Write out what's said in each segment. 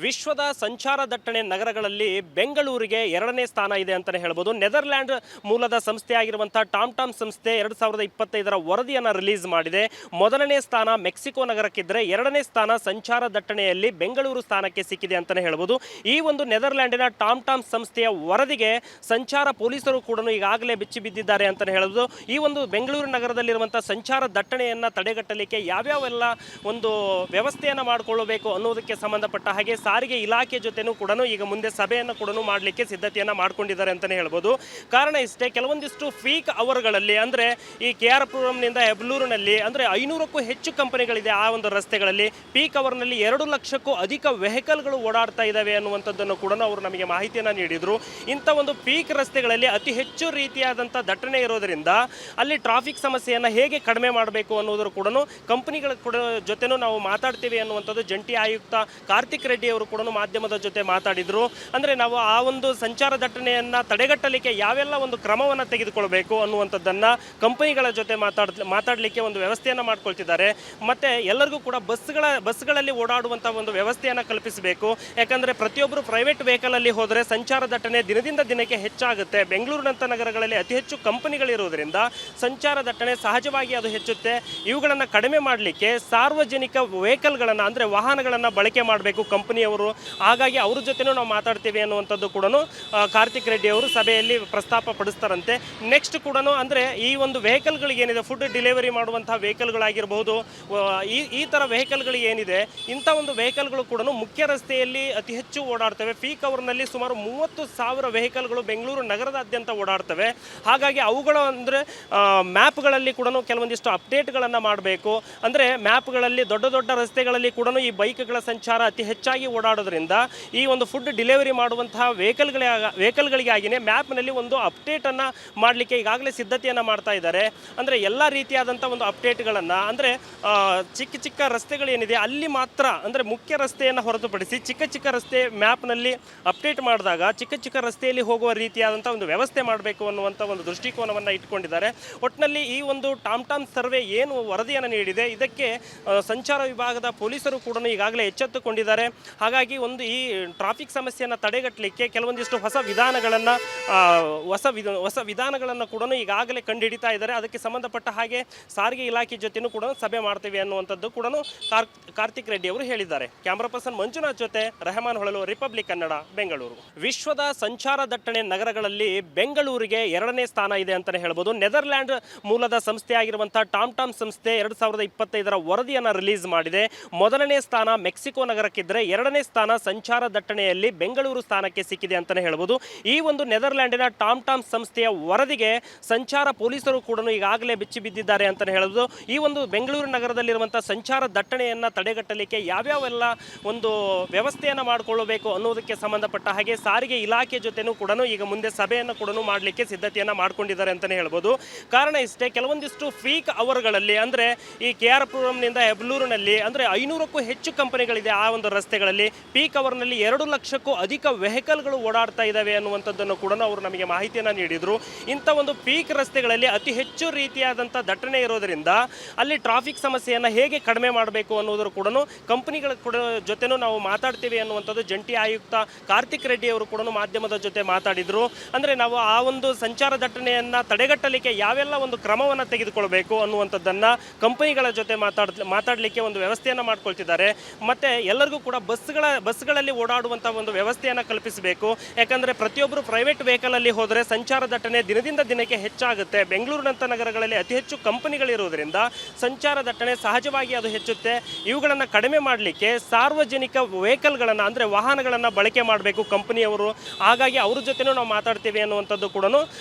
ವಿಶ್ವದ ಸಂಚಾರ ದಟ್ಟಣೆ ನಗರಗಳಲ್ಲಿ ಬೆಂಗಳೂರಿಗೆ ಎರಡನೇ ಸ್ಥಾನ ಇದೆ ಅಂತಲೇ ಹೇಳ್ಬೋದು. ನೆದರ್ಲ್ಯಾಂಡ್ ಮೂಲದ ಸಂಸ್ಥೆ ಆಗಿರುವಂಥ ಟಾಮ್ ಸಂಸ್ಥೆ 2025ರ ವರದಿಯನ್ನು ರಿಲೀಸ್ ಮಾಡಿದೆ. ಮೊದಲನೇ ಸ್ಥಾನ ಮೆಕ್ಸಿಕೋ ನಗರಕ್ಕಿದ್ದರೆ ಎರಡನೇ ಸ್ಥಾನ ಸಂಚಾರ ದಟ್ಟಣೆಯಲ್ಲಿ ಬೆಂಗಳೂರು ಸ್ಥಾನಕ್ಕೆ ಸಿಕ್ಕಿದೆ ಅಂತಲೇ ಹೇಳ್ಬೋದು. ಈ ಒಂದು ನೆದರ್ಲ್ಯಾಂಡಿನ ಟಾಮ್ ಸಂಸ್ಥೆಯ ವರದಿಗೆ ಸಂಚಾರ ಪೊಲೀಸರು ಕೂಡ ಈಗಾಗಲೇ ಬೆಚ್ಚಿ ಬಿದ್ದಿದ್ದಾರೆ ಅಂತಲೇ ಹೇಳ್ಬೋದು. ಈ ಒಂದು ಬೆಂಗಳೂರು ನಗರದಲ್ಲಿರುವಂಥ ಸಂಚಾರ ದಟ್ಟಣೆಯನ್ನು ತಡೆಗಟ್ಟಲಿಕ್ಕೆ ಯಾವ್ಯಾವೆಲ್ಲ ಒಂದು ವ್ಯವಸ್ಥೆಯನ್ನು ಮಾಡಿಕೊಳ್ಳಬೇಕು ಅನ್ನೋದಕ್ಕೆ ಸಂಬಂಧಪಟ್ಟ ಹಾಗೆ ಸಾರಿಗೆ ಇಲಾಖೆ ಜೊತೆನೂ ಕೂಡ ಈಗ ಮುಂದೆ ಸಭೆಯನ್ನು ಕೂಡ ಮಾಡಲಿಕ್ಕೆ ಸಿದ್ಧತೆಯನ್ನು ಮಾಡ್ಕೊಂಡಿದ್ದಾರೆ ಅಂತಲೇ ಹೇಳ್ಬೋದು. ಕಾರಣ ಇಷ್ಟೇ, ಕೆಲವೊಂದಿಷ್ಟು ಪೀಕ್ ಅವರ್ಗಳಲ್ಲಿ ಅಂದರೆ ಈ KR ಪುರಂನಿಂದ ಹೆಬ್ಲೂರಿನಲ್ಲಿ ಅಂದರೆ 500ಕ್ಕೂ ಹೆಚ್ಚು ಕಂಪನಿಗಳಿದೆ. ಆ ಒಂದು ರಸ್ತೆಗಳಲ್ಲಿ ಪೀಕ್ ಅವರ್ನಲ್ಲಿ 2 ಲಕ್ಷಕ್ಕೂ ಅಧಿಕ ವೆಹಿಕಲ್ಗಳು ಓಡಾಡ್ತಾ ಇದ್ದಾವೆ ಅನ್ನುವಂಥದ್ದನ್ನು ಕೂಡ ಅವರು ನಮಗೆ ಮಾಹಿತಿಯನ್ನು ನೀಡಿದರು. ಇಂಥ ಒಂದು ಪೀಕ್ ರಸ್ತೆಗಳಲ್ಲಿ ಅತಿ ಹೆಚ್ಚು ರೀತಿಯಾದಂಥ ದಟ್ಟಣೆ ಇರೋದರಿಂದ ಅಲ್ಲಿ ಟ್ರಾಫಿಕ್ ಸಮಸ್ಯೆಯನ್ನು ಹೇಗೆ ಕಡಿಮೆ ಮಾಡಬೇಕು ಅನ್ನೋದ್ರ ಕೂಡ ಕಂಪನಿಗಳ ಕೂಡ ಜೊತೆನೂ ನಾವು ಮಾತಾಡ್ತೀವಿ ಅನ್ನುವಂಥದ್ದು ಜಂಟಿ ಆಯುಕ್ತ ಕಾರ್ತಿಕ್ ರೆಡ್ಡಿ ಅವರು ಕೂಡ ಮಾಧ್ಯಮದ ಜೊತೆ ಮಾತಾಡಿದರು. ಅಂದರೆ ನಾವು ಆ ಒಂದು ಸಂಚಾರ ದಟ್ಟಣೆಯನ್ನು ತಡೆಗಟ್ಟಲಿಕ್ಕೆ ಯಾವೆಲ್ಲ ಒಂದು ಕ್ರಮವನ್ನು ತೆಗೆದುಕೊಳ್ಬೇಕು ಅನ್ನುವಂಥದ್ದನ್ನು ಕಂಪನಿಗಳ ಜೊತೆ ಮಾತಾಡಲಿಕ್ಕೆ ಒಂದು ವ್ಯವಸ್ಥೆಯನ್ನು ಮಾಡ್ಕೊಳ್ತಿದ್ದಾರೆ. ಮತ್ತು ಎಲ್ಲರಿಗೂ ಕೂಡ ಬಸ್ಗಳಲ್ಲಿ ಓಡಾಡುವಂಥ ಒಂದು ವ್ಯವಸ್ಥೆಯನ್ನು ಕಲ್ಪಿಸಬೇಕು. ಯಾಕಂದರೆ ಪ್ರತಿಯೊಬ್ಬರು ಪ್ರೈವೇಟ್ ವೆಹಿಕಲಲ್ಲಿ ಹೋದರೆ ಸಂಚಾರ ದಟ್ಟಣೆ ದಿನದಿಂದ ದಿನಕ್ಕೆ ಹೆಚ್ಚಾಗುತ್ತೆ. ಬೆಂಗಳೂರಿನಂಥ ನಗರಗಳಲ್ಲಿ ಅತಿ ಹೆಚ್ಚು ಕಂಪನಿಗಳಿರೋದರಿಂದ ಸಂಚಾರ ದಟ್ಟಣೆ ಸಹಜವಾಗಿ ಅದು ಹೆಚ್ಚುತ್ತೆ. ಇವುಗಳನ್ನು ಕಡಿಮೆ ಮಾಡಲಿಕ್ಕೆ ಸಾರ್ವಜನಿಕ ವೆಹಿಕಲ್ಗಳನ್ನು ಅಂದರೆ ವಾಹನಗಳನ್ನು ಬಳಕೆ ಮಾಡಬೇಕು ಕಂಪನಿಯವರು. ಹಾಗಾಗಿ ಅವ್ರ ಜೊತೆನೂ ನಾವು ಮಾತಾಡ್ತೀವಿ ಅನ್ನುವಂಥದ್ದು ಕೂಡ ಕಾರ್ತಿಕ್ ರೆಡ್ಡಿ ಅವರು ಸಭೆಯಲ್ಲಿ ಪ್ರಸ್ತಾಪ ಪಡಿಸ್ತಾರಂತೆ. ನೆಕ್ಸ್ಟ್ ಕೂಡ ಅಂದರೆ ಈ ಒಂದು ವೆಹಿಕಲ್ಗಳಿಗೆ ಏನಿದೆ, ಫುಡ್ ಡೆಲಿವರಿ ಮಾಡುವಂಥ ವೆಹಿಕಲ್ಗಳಾಗಿರ್ಬೋದು, ಈ ಥರ ವೆಹಿಕಲ್ಗಳಿಗೆ ಏನಿದೆ, ಇಂಥ ಒಂದು ವೆಹಿಕಲ್ಗಳು ಕೂಡ ಮುಖ್ಯ ರಸ್ತೆಯಲ್ಲಿ ಅತಿ ಹೆಚ್ಚು ಓಡಾಡ್ತವೆ. ಪೀಕ್ ಅವರ್ನಲ್ಲಿ ಸುಮಾರು 30,000 ವೆಹಿಕಲ್ಗಳು ಬೆಂಗಳೂರು ನಗರದಾದ್ಯಂತ ಓಡಾಡ್ತವೆ. ಹಾಗಾಗಿ ಅವುಗಳ ಅಂದರೆ ಮ್ಯಾಪ್ಗಳಲ್ಲಿ ಕೂಡ ಕೆಲವೊಂದಿಷ್ಟು ಅಪ್ಡೇಟ್ಗಳನ್ನು ಮಾಡಬೇಕು. ಅಂದರೆ ಮ್ಯಾಪ್ಗಳಲ್ಲಿ ದೊಡ್ಡ ದೊಡ್ಡ ರಸ್ತೆಗಳಲ್ಲಿ ಕೂಡ ಈ ಬೈಕ್ಗಳ ಸಂಚಾರ ಅತಿ ಹೆಚ್ಚಾಗಿ ಓಡಾಡೋದ್ರಿಂದ ಈ ಒಂದು ಫುಡ್ ಡೆಲಿವರಿ ಮಾಡುವಂತಹ ವೆಹಿಕಲ್ಗಳಿಗಾಗಿಯೇ ಮ್ಯಾಪ್ನಲ್ಲಿ ಒಂದು ಅಪ್ಡೇಟನ್ನು ಮಾಡಲಿಕ್ಕೆ ಈಗಾಗಲೇ ಸಿದ್ಧತೆಯನ್ನು ಮಾಡ್ತಾ ಇದ್ದಾರೆ. ಅಂದರೆ ಎಲ್ಲ ರೀತಿಯಾದಂಥ ಒಂದು ಅಪ್ಡೇಟ್ಗಳನ್ನು ಅಂದರೆ ಚಿಕ್ಕ ರಸ್ತೆಗಳೇನಿದೆ ಅಲ್ಲಿ ಮಾತ್ರ, ಅಂದರೆ ಮುಖ್ಯ ರಸ್ತೆಯನ್ನು ಹೊರತುಪಡಿಸಿ ಚಿಕ್ಕ ರಸ್ತೆ ಮ್ಯಾಪ್ನಲ್ಲಿ ಅಪ್ಡೇಟ್ ಮಾಡಿದಾಗ ಚಿಕ್ಕ ರಸ್ತೆಯಲ್ಲಿ ಹೋಗುವ ರೀತಿಯಾದಂಥ ಒಂದು ವ್ಯವಸ್ಥೆ ಮಾಡಬೇಕು ಅನ್ನುವಂಥ ಒಂದು ದೃಷ್ಟಿಕೋನವನ್ನು ಇಟ್ಕೊಂಡಿದ್ದಾರೆ. ಒಟ್ಟಿನಲ್ಲಿ ಈ ಒಂದು ಟಾಮ್ ಸರ್ವೆ ಏನು ವರದಿಯನ್ನು ನೀಡಿದೆ ಇದಕ್ಕೆ ಸಂಚಾರ ವಿಭಾಗದ ಪೊಲೀಸರು ಕೂಡ ಈಗಾಗಲೇ ಎಚ್ಚೆತ್ತುಕೊಂಡಿದ್ದಾರೆ. ಹಾಗಾಗಿ ಒಂದು ಈ ಟ್ರಾಫಿಕ್ ಸಮಸ್ಯೆಯನ್ನು ತಡೆಗಟ್ಟಲಿಕ್ಕೆ ಕೆಲವೊಂದಿಷ್ಟು ಹೊಸ ವಿಧಾನಗಳನ್ನು ಕೂಡ ಈಗಾಗಲೇ ಕಂಡುಹಿಡಿತಾ ಇದ್ದಾರೆ. ಅದಕ್ಕೆ ಸಂಬಂಧಪಟ್ಟ ಹಾಗೆ ಸಾರಿಗೆ ಇಲಾಖೆ ಜೊತೆನೂ ಕೂಡ ಸಭೆ ಮಾಡ್ತೀವಿ ಅನ್ನುವಂಥದ್ದು ಕೂಡ ಕಾರ್ತಿಕ್ ರೆಡ್ಡಿ ಅವರು ಹೇಳಿದ್ದಾರೆ. ಕ್ಯಾಮ್ರಾ ಪರ್ಸನ್ ಮಂಜುನಾಥ್ ಜೊತೆ ರೆಹಮಾನ್ ಹೊಳಲು, ರಿಪಬ್ಲಿಕ್ ಕನ್ನಡ, ಬೆಂಗಳೂರು. ವಿಶ್ವದ ಸಂಚಾರ ದಟ್ಟಣೆ ನಗರಗಳಲ್ಲಿ ಬೆಂಗಳೂರಿಗೆ ಎರಡನೇ ಸ್ಥಾನ ಇದೆ ಅಂತಲೇ ಹೇಳ್ಬೋದು. ನೆದರ್ಲ್ಯಾಂಡ್ ಮೂಲದ ಸಂಸ್ಥೆ ಆಗಿರುವಂಥ ಟಾಮ್ ಸಂಸ್ಥೆ 2025ರ ವರದಿಯನ್ನು ರಿಲೀಸ್ ಮಾಡಿದೆ. ಮೊದಲನೇ ಸ್ಥಾನ ಮೆಕ್ಸಿಕೋ ನಗರಕ್ಕಿದ್ದರೆ ಎರಡನೇ ಸ್ಥಾನ ಸಂಚಾರ ದಟ್ಟಣೆಯಲ್ಲಿ ಬೆಂಗಳೂರು ಸ್ಥಾನಕ್ಕೆ ಸಿಕ್ಕಿದೆ ಅಂತಲೇ ಹೇಳ್ಬೋದು. ಈ ಒಂದು ನೆದರ್ಲ್ಯಾಂಡಿನ ಟಾಮ್ ಸಂಸ್ಥೆಯ ವರದಿಗೆ ಸಂಚಾರ ಪೊಲೀಸರು ಕೂಡ ಈಗಾಗಲೇ ಬೆಚ್ಚಿ ಬಿದ್ದಿದ್ದಾರೆ ಅಂತಲೇ ಹೇಳ್ಬೋದು. ಈ ಒಂದು ಬೆಂಗಳೂರು ನಗರದಲ್ಲಿರುವಂಥ ಸಂಚಾರ ದಟ್ಟಣೆಯನ್ನು ತಡೆಗಟ್ಟಲಿಕ್ಕೆ ಯಾವ್ಯಾವೆಲ್ಲ ಒಂದು ವ್ಯವಸ್ಥೆಯನ್ನು ಮಾಡಿಕೊಳ್ಳಬೇಕು ಅನ್ನೋದಕ್ಕೆ ಸಂಬಂಧಪಟ್ಟ ಹಾಗೆ ಸಾರಿಗೆ ಇಲಾಖೆ ಜೊತೆನೂ ಕೂಡ ಈಗ ಮುಂದೆ ಸಭೆಯನ್ನು ಕೂಡ ಮಾಡಲಿಕ್ಕೆ ಸಿದ್ಧತೆಯನ್ನು ಮಾಡ್ಕೊಂಡಿದ್ದಾರೆ ಅಂತಲೇ ಹೇಳ್ಬೋದು. ಕಾರಣ ಇಷ್ಟೇ, ಕೆಲವೊಂದಿಷ್ಟು ಪೀಕ್ ಅವರ್ಗಳಲ್ಲಿ ಅಂದರೆ ಈ KR ಪುರಂನಿಂದ ಹೆಬ್ಲೂರಿನಲ್ಲಿ ಅಂದರೆ 500ಕ್ಕೂ ಹೆಚ್ಚು ಕಂಪನಿಗಳಿದೆ. ಆ ಒಂದು ರಸ್ತೆಗಳಲ್ಲಿ ಪೀಕ್ ಅವರ್ನಲ್ಲಿ 2 ಲಕ್ಷಕ್ಕೂ ಅಧಿಕ ವೆಹಿಕಲ್ಗಳು ಓಡಾಡ್ತಾ ಇದ್ದಾವೆ ಅನ್ನುವಂಥದ್ದನ್ನು ಕೂಡ ಅವರು ನಮಗೆ ಮಾಹಿತಿಯನ್ನು ನೀಡಿದರು. ಇಂಥ ಒಂದು ಪೀಕ್ ರಸ್ತೆಗಳಲ್ಲಿ ಅತಿ ಹೆಚ್ಚು ರೀತಿಯಾದಂಥ ದಟ್ಟಣೆ ಇರೋದರಿಂದ ಅಲ್ಲಿ ಟ್ರಾಫಿಕ್ ಸಮಸ್ಯೆಯನ್ನು ಹೇಗೆ ಕಡಿಮೆ ಮಾಡಬೇಕು ಅನ್ನೋದ್ರ ಕೂಡ ಕಂಪನಿಗಳ ಕೂಡ ಜೊತೆನೂ ನಾವು ಮಾತಾಡ್ತೀವಿ ಅನ್ನುವಂಥದ್ದು ಜಂಟಿ ಆಯುಕ್ತ ಕಾರ್ತಿಕ್ ರೆಡ್ಡಿ ಅವರು ಕೂಡ ಮಾಧ್ಯಮದ ಜೊತೆ ಮಾತಾಡಿದರು. ಅಂದರೆ ನಾವು ಆ ಒಂದು ಸಂಚಾರ ದಟ್ಟಣೆಯನ್ನು ತಡೆಗಟ್ಟಲಿಕ್ಕೆ ಯಾವೆಲ್ಲ ಒಂದು ಕ್ರಮವನ್ನು ತೆಗೆದುಕೊಳ್ಬೇಕು ಅನ್ನುವಂಥದ್ದನ್ನು ಕಂಪನಿಗಳ ಜೊತೆ ಮಾತಾಡಲಿಕ್ಕೆ ಒಂದು ವ್ಯವಸ್ಥೆಯನ್ನು ಮಾಡ್ಕೊಳ್ತಿದ್ದಾರೆ. ಮತ್ತು ಎಲ್ಲರಿಗೂ ಕೂಡ ಬಸ್ಗಳಲ್ಲಿ ಓಡಾಡುವಂಥ ಒಂದು ವ್ಯವಸ್ಥೆಯನ್ನು ಕಲ್ಪಿಸಬೇಕು. ಯಾಕಂದರೆ ಪ್ರತಿಯೊಬ್ಬರು ಪ್ರೈವೇಟ್ ವೆಹಿಕಲಲ್ಲಿ ಹೋದರೆ ಸಂಚಾರ ದಟ್ಟಣೆ ದಿನದಿಂದ ದಿನಕ್ಕೆ ಹೆಚ್ಚಾಗುತ್ತೆ. ಬೆಂಗಳೂರಿನಂಥ ನಗರಗಳಲ್ಲಿ ಅತಿ ಹೆಚ್ಚು ಕಂಪನಿಗಳಿರೋದರಿಂದ ಸಂಚಾರ ದಟ್ಟಣೆ ಸಹಜವಾಗಿ ಅದು ಹೆಚ್ಚುತ್ತೆ. ಇವುಗಳನ್ನು ಕಡಿಮೆ ಮಾಡಲಿಕ್ಕೆ ಸಾರ್ವಜನಿಕ ವೆಹಿಕಲ್ಗಳನ್ನು ಅಂದರೆ ವಾಹನಗಳನ್ನು ಬಳಕೆ ಮಾಡಬೇಕು ಕಂಪನಿಯವರು. ಹಾಗಾಗಿ ಅವ್ರ ಜೊತೆನೂ ನಾವು ಮಾತಾಡ್ತೀವಿ ಅನ್ನುವಂಥದ್ದು ಕೂಡ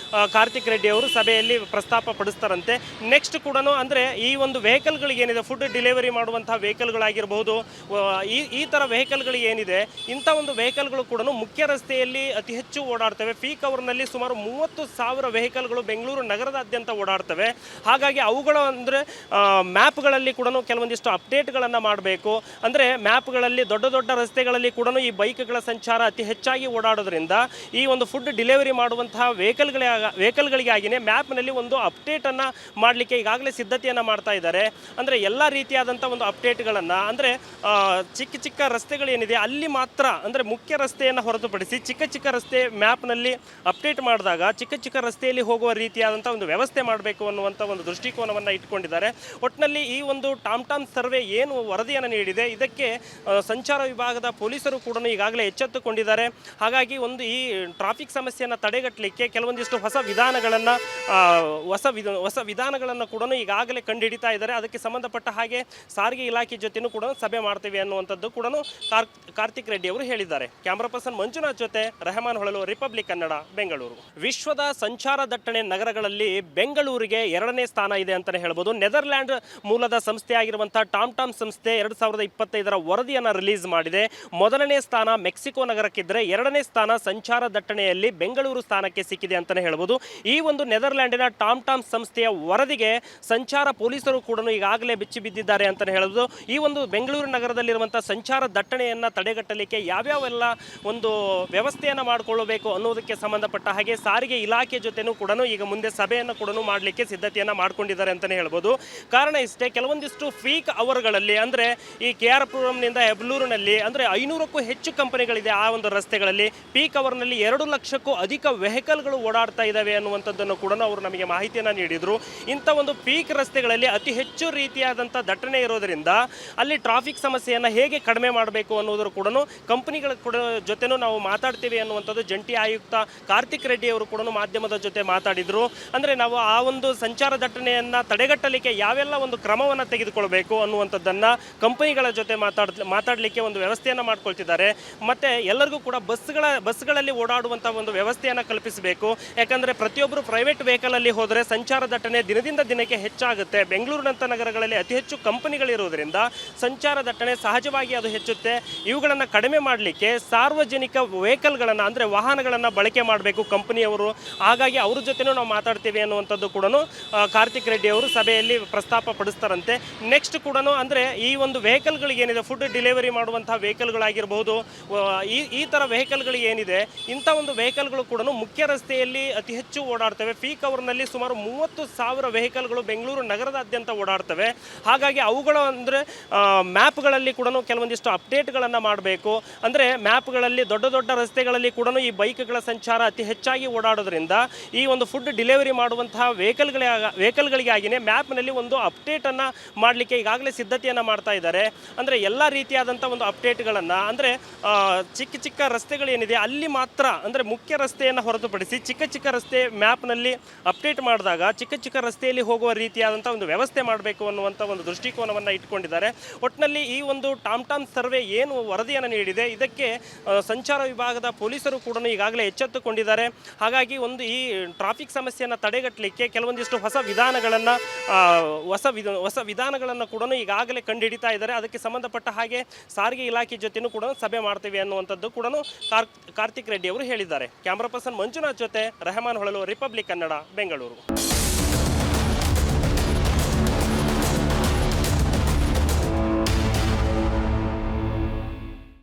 ಕಾರ್ತಿಕ್ ರೆಡ್ಡಿ ಅವರು ಸಭೆಯಲ್ಲಿ ಪ್ರಸ್ತಾಪ ಪಡಿಸ್ತಾರಂತೆ. ನೆಕ್ಸ್ಟ್ ಕೂಡ ಅಂದರೆ ಈ ಒಂದು ವೆಹಿಕಲ್ಗಳಿಗೆ ಏನಿದೆ, ಫುಡ್ ಡೆಲಿವರಿ ಮಾಡುವಂಥ ವೆಹಿಕಲ್ಗಳಾಗಿರ್ಬೋದು, ಈ ಥರ ವೆಹಿಕಲ್ಗಳಿಗೆ ಏನಿದೆ, ಇಂಥ ಒಂದು ವೆಹಿಕಲ್ಗಳು ಕೂಡ ಮುಖ್ಯ ರಸ್ತೆಯಲ್ಲಿ ಅತಿ ಹೆಚ್ಚು ಓಡಾಡ್ತವೆ. ಪೀಕ್ ಅವರ್ನಲ್ಲಿ ಸುಮಾರು 30,000 ವೆಹಿಕಲ್ಗಳು ಬೆಂಗಳೂರು ನಗರದಾದ್ಯಂತ ಓಡಾಡ್ತವೆ. ಹಾಗಾಗಿ ಅವುಗಳ ಅಂದರೆ ಮ್ಯಾಪ್ಗಳಲ್ಲಿ ಕೂಡ ಕೆಲವೊಂದಿಷ್ಟು ಅಪ್ಡೇಟ್ಗಳನ್ನು ಮಾಡಬೇಕು. ಅಂದರೆ ಮ್ಯಾಪ್ಗಳಲ್ಲಿ ದೊಡ್ಡ ದೊಡ್ಡ ರಸ್ತೆಗಳಲ್ಲಿ ಕೂಡ ಈ ಬೈಕ್ಗಳ ಸಂಚಾರ ಅತಿ ಹೆಚ್ಚಾಗಿ ಓಡಾಡೋದ್ರಿಂದ ಈ ಒಂದು ಫುಡ್ ಡೆಲಿವರಿ ಮಾಡುವಂತಹ ವೆಹಿಕಲ್ಗಳಿಗಾಗಿಯೇ ಮ್ಯಾಪ್ನಲ್ಲಿ ಒಂದು ಅಪ್ಡೇಟನ್ನು ಮಾಡಲಿಕ್ಕೆ ಈಗಾಗಲೇ ಸಿದ್ಧತೆಯನ್ನು ಮಾಡ್ತಾ ಇದ್ದಾರೆ. ಅಂದರೆ ಎಲ್ಲ ರೀತಿಯಾದಂಥ ಒಂದು ಅಪ್ಡೇಟ್ಗಳನ್ನು ಅಂದರೆ ಚಿಕ್ಕ ರಸ್ತೆಗಳು ರಸ್ತೆಗಳೇನಿದೆ ಅಲ್ಲಿ ಮಾತ್ರ ಅಂದರೆ ಮುಖ್ಯ ರಸ್ತೆಯನ್ನು ಹೊರತುಪಡಿಸಿ ಚಿಕ್ಕ ಚಿಕ್ಕ ರಸ್ತೆ ಮ್ಯಾಪ್ನಲ್ಲಿ ಅಪ್ಡೇಟ್ ಮಾಡಿದಾಗ ಚಿಕ್ಕ ಚಿಕ್ಕ ರಸ್ತೆಯಲ್ಲಿ ಹೋಗುವ ರೀತಿಯಾದಂಥ ಒಂದು ವ್ಯವಸ್ಥೆ ಮಾಡಬೇಕು ಅನ್ನುವಂಥ ಒಂದು ದೃಷ್ಟಿಕೋನವನ್ನು ಇಟ್ಕೊಂಡಿದ್ದಾರೆ. ಒಟ್ಟಿನಲ್ಲಿ ಈ ಒಂದು ಟಾಮ್ ಸರ್ವೆ ಏನು ವರದಿಯನ್ನು ನೀಡಿದೆ ಇದಕ್ಕೆ ಸಂಚಾರ ವಿಭಾಗದ ಪೊಲೀಸರು ಕೂಡ ಈಗಾಗಲೇ ಎಚ್ಚೆತ್ತುಕೊಂಡಿದ್ದಾರೆ. ಹಾಗಾಗಿ ಒಂದು ಈ ಟ್ರಾಫಿಕ್ ಸಮಸ್ಯೆಯನ್ನು ತಡೆಗಟ್ಟಲಿಕ್ಕೆ ಕೆಲವೊಂದಿಷ್ಟು ಹೊಸ ವಿಧಾನಗಳನ್ನು ಕೂಡ ಈಗಾಗಲೇ ಕಂಡುಹಿಡಿತಾ ಇದ್ದಾರೆ. ಅದಕ್ಕೆ ಸಂಬಂಧಪಟ್ಟ ಹಾಗೆ ಸಾರಿಗೆ ಇಲಾಖೆ ಜೊತೆನೂ ಕೂಡ ಸಭೆ ಮಾಡ್ತೀವಿ ಅನ್ನುವಂಥದ್ದು ಕೂಡ ಕಾರ್ತಿಕ್ ರೆಡ್ಡಿ ಅವರು ಹೇಳಿದ್ದಾರೆ. ಕ್ಯಾಮರಾ ಪರ್ಸನ್ ಮಂಜುನಾಥ್ ಜೊತೆ ರೆಹಮಾನ್ ಹೊಳಲು, ರಿಪಬ್ಲಿಕ್ ಕನ್ನಡ, ಬೆಂಗಳೂರು. ವಿಶ್ವದ ಸಂಚಾರ ದಟ್ಟಣೆ ನಗರಗಳಲ್ಲಿ ಬೆಂಗಳೂರಿಗೆ 2ನೇ ಸ್ಥಾನ ಇದೆ ಅಂತಲೇ ಹೇಳ್ಬೋದು. ನೆದರ್ಲ್ಯಾಂಡ್ ಮೂಲದ ಸಂಸ್ಥೆ ಆಗಿರುವಂತಹ ಟಾಮ್ ಸಂಸ್ಥೆ 2025ರ ವರದಿಯನ್ನು ರಿಲೀಸ್ ಮಾಡಿದೆ. ಮೊದಲನೇ ಸ್ಥಾನ ಮೆಕ್ಸಿಕೋ ನಗರಕ್ಕಿದ್ರೆ 2ನೇ ಸ್ಥಾನ ಸಂಚಾರ ದಟ್ಟಣೆಯಲ್ಲಿ ಬೆಂಗಳೂರು ಸ್ಥಾನಕ್ಕೆ ಸಿಕ್ಕಿದೆ ಅಂತಲೇ ಹೇಳ್ಬೋದು. ಈ ಒಂದು ನೆದರ್ಲ್ಯಾಂಡಿನ ಟಾಮ್ ಸಂಸ್ಥೆಯ ವರದಿಗೆ ಸಂಚಾರ ಪೊಲೀಸರು ಕೂಡ ಈಗಾಗಲೇ ಬೆಚ್ಚಿ ಬಿದ್ದಿದ್ದಾರೆ ಅಂತಲೇ ಹೇಳ್ಬೋದು. ಈ ಒಂದು ಬೆಂಗಳೂರು ನಗರದಲ್ಲಿರುವಂತಹ ಸಂಚಾರ ದಟ್ಟಣೆಯನ್ನು ತಡೆಗಟ್ಟಲಿಕ್ಕೆ ಯಾವ್ಯಾವೆಲ್ಲ ಒಂದು ವ್ಯವಸ್ಥೆಯನ್ನು ಮಾಡಿಕೊಳ್ಳಬೇಕು ಅನ್ನೋದಕ್ಕೆ ಸಂಬಂಧಪಟ್ಟ ಹಾಗೆ ಸಾರಿಗೆ ಇಲಾಖೆ ಜೊತೆನೂ ಕೂಡ ಈಗ ಮುಂದೆ ಸಭೆಯನ್ನು ಕೂಡ ಮಾಡಲಿಕ್ಕೆ ಸಿದ್ಧತೆಯನ್ನು ಮಾಡ್ಕೊಂಡಿದ್ದಾರೆ ಅಂತಲೇ ಹೇಳ್ಬೋದು. ಕಾರಣ ಇಷ್ಟೇ, ಕೆಲವೊಂದಿಷ್ಟು ಪೀಕ್ ಅವರ್ಗಳಲ್ಲಿ ಅಂದರೆ ಈ KR ಪುರಂನಿಂದ ಹೆಬ್ಲೂರಿನಲ್ಲಿ ಅಂದರೆ 500ಕ್ಕೂ ಹೆಚ್ಚು ಕಂಪನಿಗಳಿದೆ. ಆ ಒಂದು ರಸ್ತೆಗಳಲ್ಲಿ ಪೀಕ್ ಅವರ್ನಲ್ಲಿ 2 ಲಕ್ಷಕ್ಕೂ ಅಧಿಕ ವೆಹಿಕಲ್ಗಳು ಓಡಾಡ್ತಾ ಇದ್ದಾವೆ ಅನ್ನುವಂಥದ್ದನ್ನು ಕೂಡ ಅವರು ನಮಗೆ ಮಾಹಿತಿಯನ್ನು ನೀಡಿದರು. ಇಂಥ ಒಂದು ಪೀಕ್ ರಸ್ತೆಗಳಲ್ಲಿ ಅತಿ ಹೆಚ್ಚು ರೀತಿಯಾದಂಥ ದಟ್ಟಣೆ ಇರೋದರಿಂದ ಅಲ್ಲಿ ಟ್ರಾಫಿಕ್ ಸಮಸ್ಯೆಯನ್ನು ಹೇಗೆ ಕಡಿಮೆ ಮಾಡಬೇಕು ಅನ್ನೋದ್ರ ಕೂಡ ಕಂಪನಿಗಳ ಕೂಡ ಜೊತೆನೂ ನಾವು ಮಾತಾಡ್ತೀವಿ ಅನ್ನುವಂಥದ್ದು ಜಂಟಿ ಆಯುಕ್ತ ಕಾರ್ತಿಕ್ ರೆಡ್ಡಿ ಅವರು ಕೂಡ ಮಾಧ್ಯಮದ ಜೊತೆ ಮಾತಾಡಿದರು. ಅಂದರೆ ನಾವು ಆ ಒಂದು ಸಂಚಾರ ದಟ್ಟಣೆಯನ್ನು ತಡೆಗಟ್ಟಲಿಕ್ಕೆ ಯಾವೆಲ್ಲ ಒಂದು ಕ್ರಮವನ್ನು ತೆಗೆದುಕೊಳ್ಬೇಕು ಅನ್ನುವಂಥದ್ದನ್ನು ಕಂಪನಿಗಳ ಜೊತೆ ಮಾತಾಡಲಿಕ್ಕೆ ಒಂದು ವ್ಯವಸ್ಥೆಯನ್ನು ಮಾಡ್ಕೊಳ್ತಿದ್ದಾರೆ. ಮತ್ತು ಎಲ್ಲರಿಗೂ ಕೂಡ ಬಸ್ಗಳಲ್ಲಿ ಓಡಾಡುವಂಥ ಒಂದು ವ್ಯವಸ್ಥೆಯನ್ನು ಕಲ್ಪಿಸಬೇಕು. ಯಾಕಂದರೆ ಪ್ರತಿಯೊಬ್ಬರು ಪ್ರೈವೇಟ್ ವೆಹಿಕಲಲ್ಲಿ ಹೋದರೆ ಸಂಚಾರ ದಟ್ಟಣೆ ದಿನದಿಂದ ದಿನಕ್ಕೆ ಹೆಚ್ಚಾಗುತ್ತೆ. ಬೆಂಗಳೂರಿನಂಥ ನಗರಗಳಲ್ಲಿ ಅತಿ ಹೆಚ್ಚು ಕಂಪನಿಗಳಿರೋದ್ರಿಂದ ಸಂಚಾರ ದಟ್ಟಣೆ ಸಹಜವಾಗಿ ಅದು ಹೆಚ್ಚುತ್ತೆ. ಇವುಗಳನ್ನು ಕಡಿಮೆ ಮಾಡಲಿಕ್ಕೆ ಸಾರ್ವಜನಿಕ ವೆಹಿಕಲ್ಗಳನ್ನು ಅಂದರೆ ವಾಹನಗಳನ್ನು ಬಳಕೆ ಮಾಡಬೇಕು ಕಂಪನಿಯವರು. ಹಾಗಾಗಿ ಅವ್ರ ಜೊತೆನೂ ನಾವು ಮಾತಾಡ್ತೀವಿ ಅನ್ನುವಂಥದ್ದು ಕೂಡ ಕಾರ್ತಿಕ್ ರೆಡ್ಡಿ ಅವರು ಸಭೆಯಲ್ಲಿ ಪ್ರಸ್ತಾಪ ಪಡಿಸ್ತಾರಂತೆ. ನೆಕ್ಸ್ಟ್ ಕೂಡ ಅಂದರೆ ಈ ಒಂದು ವೆಹಿಕಲ್ಗಳಿಗೆ ಏನಿದೆ, ಫುಡ್ ಡೆಲಿವರಿ ಮಾಡುವಂಥ ವೆಹಿಕಲ್ಗಳಾಗಿರ್ಬೋದು, ಈ ಥರ ವೆಹಿಕಲ್ಗಳಿಗೆ ಏನಿದೆ ಇಂಥ ಒಂದು ವೆಹಿಕಲ್ಗಳು ಕೂಡ ಮುಖ್ಯ ರಸ್ತೆಯಲ್ಲಿ ಅತಿ ಹೆಚ್ಚು ಓಡಾಡ್ತವೆ. ಪೀಕ್ ಅವರ್ನಲ್ಲಿ ಸುಮಾರು 30,000 ವೆಹಿಕಲ್ಗಳು ಬೆಂಗಳೂರು ನಗರದಾದ್ಯಂತ ಓಡಾಡ್ತವೆ. ಹಾಗಾಗಿ ಅವುಗಳ ಅಂದರೆ ಮ್ಯಾಪ್ಗಳಲ್ಲಿ ಕೂಡ ಕೆಲವೊಂದಿಷ್ಟು ಅಪ್ಡೇಟ್ಗಳನ್ನು ಮಾಡಬೇಕು. ಅಂದರೆ ಮ್ಯಾಪ್ಗಳಲ್ಲಿ ದೊಡ್ಡ ದೊಡ್ಡ ರಸ್ತೆಗಳಲ್ಲಿ ಕೂಡ ಈ ಬೈಕ್ಗಳ ಸಂಚಾರ ಅತಿ ಹೆಚ್ಚಾಗಿ ಓಡಾಡೋದ್ರಿಂದ ಈ ಒಂದು ಫುಡ್ ಡೆಲಿವರಿ ಮಾಡುವಂತಹ ವೆಹಿಕಲ್ಗಳಿಗಾಗಿಯೇ ಮ್ಯಾಪ್ನಲ್ಲಿ ಒಂದು ಅಪ್ಡೇಟನ್ನು ಮಾಡಲಿಕ್ಕೆ ಈಗಾಗಲೇ ಸಿದ್ಧತೆಯನ್ನು ಮಾಡ್ತಾ ಇದ್ದಾರೆ. ಅಂದರೆ ಎಲ್ಲ ರೀತಿಯಾದಂಥ ಒಂದು ಅಪ್ಡೇಟ್ಗಳನ್ನು ಅಂದರೆ ಚಿಕ್ಕ ಚಿಕ್ಕ ರಸ್ತೆಗಳೇನಿದೆ ಅಲ್ಲಿ ಮಾತ್ರ ಅಂದರೆ ಮುಖ್ಯ ರಸ್ತೆಯನ್ನು ಹೊರತುಪಡಿಸಿ ಚಿಕ್ಕ ಚಿಕ್ಕ ರಸ್ತೆ ಮ್ಯಾಪ್ನಲ್ಲಿ ಅಪ್ಡೇಟ್ ಮಾಡಿದಾಗ ಚಿಕ್ಕ ಚಿಕ್ಕ ರಸ್ತೆಯಲ್ಲಿ ಹೋಗುವ ರೀತಿಯಾದಂಥ ಒಂದು ವ್ಯವಸ್ಥೆ ಮಾಡಬೇಕು ಅನ್ನುವಂಥ ಒಂದು ದೃಷ್ಟಿಕೋನವನ್ನು ಇಟ್ಕೊಂಡಿದ್ದಾರೆ. ಒಟ್ಟಿನಲ್ಲಿ ಈ ಒಂದು ಟಾಮ್ ಸರ್ವೆ ಏನು ವರದಿಯನ್ನು ನೀಡಿದೆ ಇದಕ್ಕೆ ಸಂಚಾರ ವಿಭಾಗದ ಪೊಲೀಸರು ಕೂಡ ಈಗಾಗಲೇ ಎಚ್ಚೆತ್ತುಕೊಂಡಿದ್ದಾರೆ. ಹಾಗಾಗಿ ಒಂದು ಈ ಟ್ರಾಫಿಕ್ ಸಮಸ್ಯೆಯನ್ನು ತಡೆಗಟ್ಟಲಿಕ್ಕೆ ಕೆಲವೊಂದಿಷ್ಟು ಹೊಸ ವಿಧಾನಗಳನ್ನು ಕೂಡ ಈಗಾಗಲೇ ಕಂಡುಹಿಡಿತಾ ಇದ್ದಾರೆ. ಅದಕ್ಕೆ ಸಂಬಂಧಪಟ್ಟ ಹಾಗೆ ಸಾರಿಗೆ ಇಲಾಖೆ ಜೊತೆನೂ ಕೂಡ ಸಭೆ ಮಾಡ್ತೀವಿ ಅನ್ನುವಂಥದ್ದು ಕೂಡ ಕಾರ್ತಿಕ್ ರೆಡ್ಡಿ ಅವರು ಹೇಳಿದ್ದಾರೆ. ಕ್ಯಾಮರಾ ಪರ್ಸನ್ ಮಂಜುನಾಥ್ ಜೊತೆ ರೆಹಮಾನ್ ಹೊಳಲು, ರಿಪಬ್ಲಿಕ್ ಕನ್ನಡ, ಬೆಂಗಳೂರು.